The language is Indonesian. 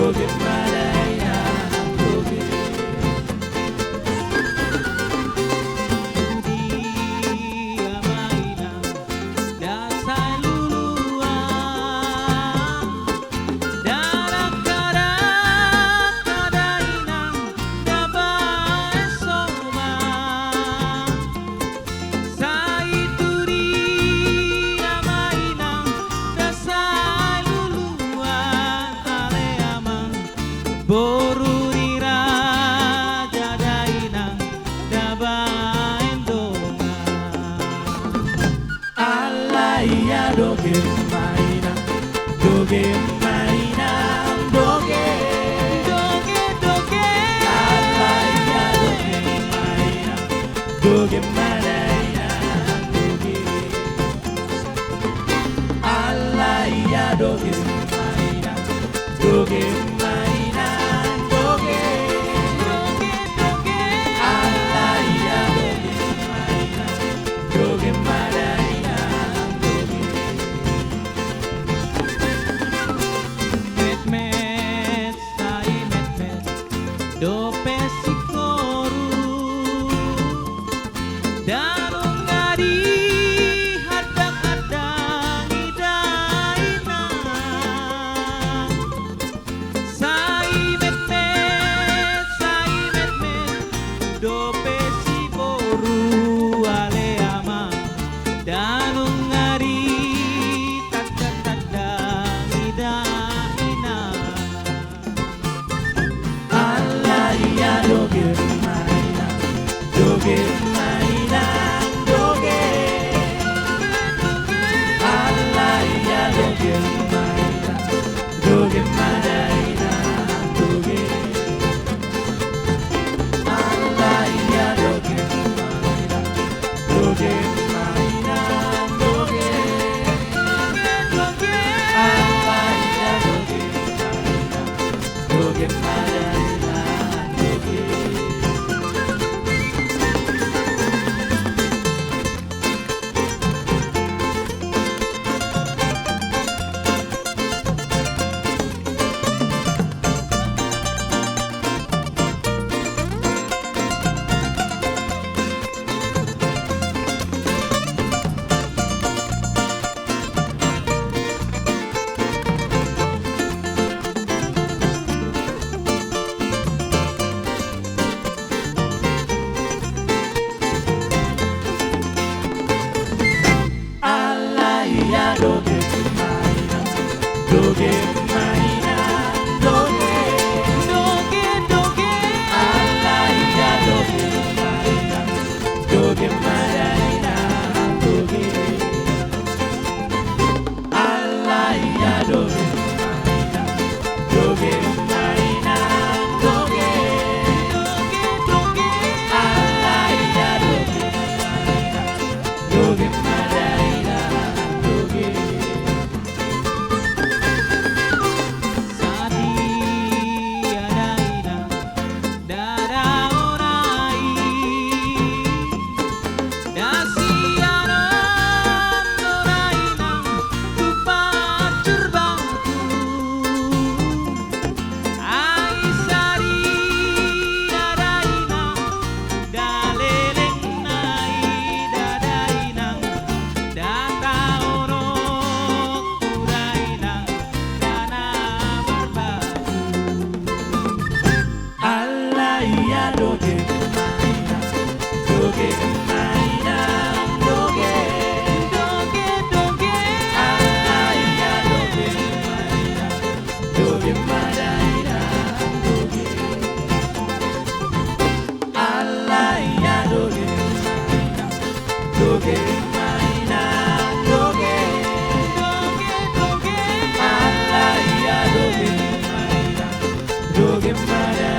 doge madaya doge. Dia mainan dasar luluan darak-darak kadainan dabai soba saituri mainan dasar luluan ale aman borurira jadaina dabai donga alaya doge mainan doge mainan doge doge doge alaya doge mainan doge madaya doge alaya doge mainan doge mainan doge doge doge alaya doge mainan doge madaya doge. Met sai met dope sikoru darungari hadang-hadang idaina sai met dope sikoru ale ama darungari hadang-hadang idaina alaya doge mainan doge mainan doge alaya doge mainan doge madaya doge alaya doge mainan doge mainan doge doge alaya doge mainan doge madaya doge. Alaya doge mainan doge mainan doge doge doge alaya doge mainan doge madaya doge alaya doge mainan doge mainan doge doge doge alaya doge mainan doge madaya doge. Sadia daina dara orai dasiaran oraina tupacur bangku aisari dadaina daleleng nai dadaina data orok uraina dana barbaku alaya doge mainan doge mainan doge doge doge alaya doge mainan doge madaya doge alaya doge mainan doge mainan doge doge doge alaya doge mainan doge madaya